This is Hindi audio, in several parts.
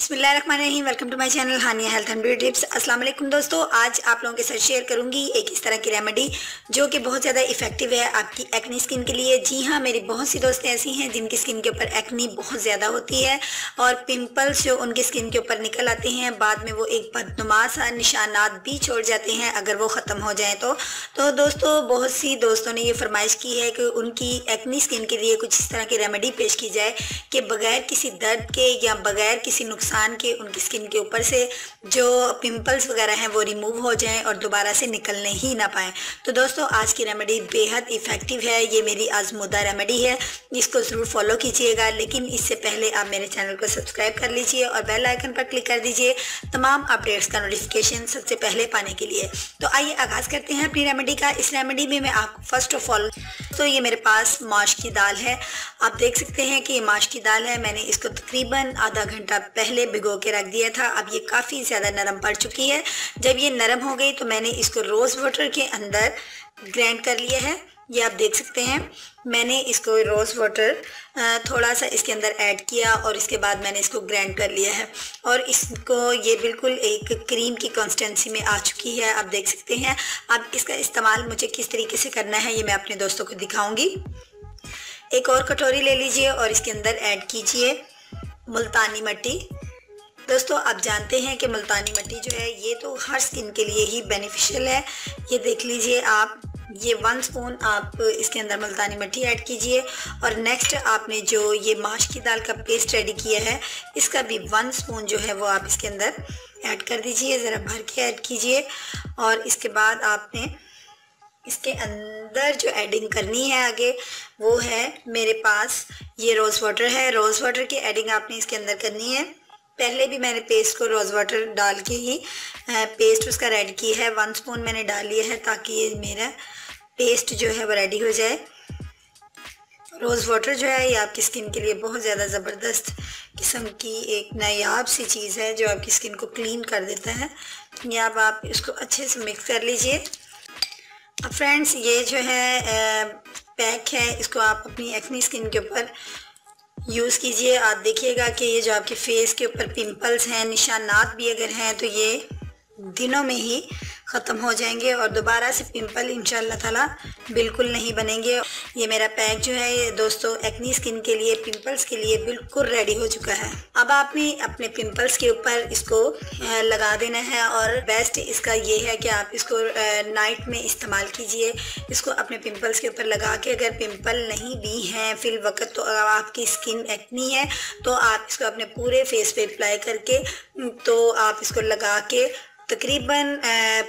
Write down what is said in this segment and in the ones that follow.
बिस्मिल्लाहिर्रहमानिर्रहीम। Welcome to my channel Hania health and beauty tips. अस्सलाम वालेकुम दोस्तों, आज आप लोगों के साथ शेयर करूंगी एक इस तरह की रेमेडी जो कि बहुत ज़्यादा इफेक्टिव है आपकी एक्नी स्किन के लिए। जी हाँ, मेरी बहुत सी दोस्तें ऐसी हैं जिनकी स्किन के ऊपर एक्नी बहुत ज़्यादा होती है और पिंपल्स जो उनकी स्किन के ऊपर निकल आते हैं, बाद में वो एक बदनुमा सा निशानात भी छोड़ जाते हैं अगर वो ख़त्म हो जाए तो दोस्तों बहुत सी दोस्तों ने ये फरमाइश की है कि उनकी एक्नी स्किन के लिए कुछ इस तरह की रेमेडी पेश की जाए कि बगैर किसी दर्द के या बगैर किसी नुकसान के उनकी स्किन के ऊपर से जो पिंपल्स वगैरह हैं वो रिमूव हो जाएं और दोबारा से निकलने ही ना पाएं। तो दोस्तों आज की रेमेडी बेहद इफ़ेक्टिव है, ये मेरी आजमूदा रेमेडी है, इसको ज़रूर फॉलो कीजिएगा। लेकिन इससे पहले आप मेरे चैनल को सब्सक्राइब कर लीजिए और बेल आइकन पर क्लिक कर दीजिए तमाम अपडेट्स का नोटिफिकेशन सबसे पहले पाने के लिए। तो आइए आगाज़ करते हैं अपनी रेमेडी का। इस रेमेडी में मैं आपको फर्स्ट ऑफ ऑल तो ये मेरे पास माश की दाल है, आप देख सकते हैं कि ये माश की दाल है। मैंने इसको तकरीबन आधा घंटा पहले भिगो के रख दिया था। अब ये काफ़ी ज़्यादा नरम पड़ चुकी है। जब ये नरम हो गई तो मैंने इसको रोज़ वाटर के अंदर ग्राइंड कर लिया है। ये आप देख सकते हैं, मैंने इसको रोज़ वाटर थोड़ा सा इसके अंदर ऐड किया और इसके बाद मैंने इसको ग्राइंड कर लिया है और इसको ये बिल्कुल एक क्रीम की कंसिस्टेंसी में आ चुकी है, आप देख सकते हैं। अब इसका इस्तेमाल मुझे किस तरीके से करना है ये मैं अपने दोस्तों को दिखाऊंगी। एक और कटोरी ले लीजिए और इसके अंदर ऐड कीजिए मुल्तानी मिट्टी। दोस्तों आप जानते हैं कि मुल्तानी मिट्टी जो है ये तो हर स्किन के लिए ही बेनिफिशियल है। ये देख लीजिए आप, ये 1 स्पून आप इसके अंदर मुल्तानी मिट्टी ऐड कीजिए और नेक्स्ट आपने जो ये माश की दाल का पेस्ट रेडी किया है इसका भी 1 स्पून जो है वो आप इसके अंदर ऐड कर दीजिए, ज़रा भर के ऐड कीजिए। और इसके बाद आपने इसके अंदर जो एडिंग करनी है आगे वो है मेरे पास ये रोज़ वाटर है। रोज़ वाटर की एडिंग आपने इसके अंदर करनी है। पहले भी मैंने पेस्ट को रोज़ वाटर डाल के ही पेस्ट उसका रेडी की है। 1 स्पून मैंने डाल लिया है ताकि ये मेरा पेस्ट जो है वो रेडी हो जाए। रोज़ वाटर जो है ये आपकी स्किन के लिए बहुत ज़्यादा ज़बरदस्त किस्म की एक नायाब सी चीज़ है जो आपकी स्किन को क्लीन कर देता है। या अब आप इसको अच्छे से मिक्स कर लीजिए। अब फ्रेंड्स ये जो है पैक है, इसको आप अपनी एक्नी स्किन के ऊपर यूज़ कीजिए। आप देखिएगा कि ये जो आपके फेस के ऊपर पिंपल्स हैं, निशानात भी अगर हैं तो ये दिनों में ही ख़त्म हो जाएंगे और दोबारा से पिंपल इंशाल्लाह ताला बिल्कुल नहीं बनेंगे। ये मेरा पैक जो है ये दोस्तों एक्नी स्किन के लिए, पिंपल्स के लिए बिल्कुल रेडी हो चुका है। अब आपने अपने पिंपल्स के ऊपर इसको लगा देना है और बेस्ट इसका ये है कि आप इसको नाइट में इस्तेमाल कीजिए। इसको अपने पिंपल्स के ऊपर लगा के अगर पिंपल नहीं भी हैं फिल वक्त तो अगर आपकी स्किन एक्नी है तो आप इसको अपने पूरे फेस पे अप्लाई करके तो आप इसको लगा के तकरीबन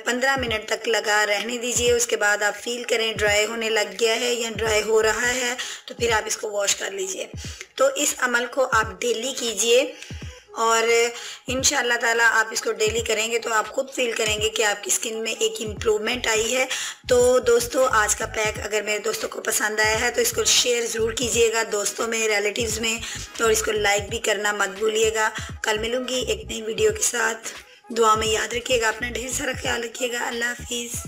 15 मिनट तक लगा रहने दीजिए। उसके बाद आप फील करें ड्राई होने लग गया है या ड्राई हो रहा है तो फिर आप इसको वॉश कर लीजिए। तो इस अमल को आप डेली कीजिए और इंशाल्लाह ताला आप इसको डेली करेंगे तो आप खुद फील करेंगे कि आपकी स्किन में एक इम्प्रूवमेंट आई है। तो दोस्तों आज का पैक अगर मेरे दोस्तों को पसंद आया है तो इसको शेयर ज़रूर कीजिएगा दोस्तों में, रिलेटिव्स में, और इसको लाइक भी करना मत भूलिएगा। कल मिलूँगी एक नई वीडियो के साथ। दुआ में याद रखिएगा, अपना ढेर सारा ख्याल रखिएगा। अल्लाह हाफिज़।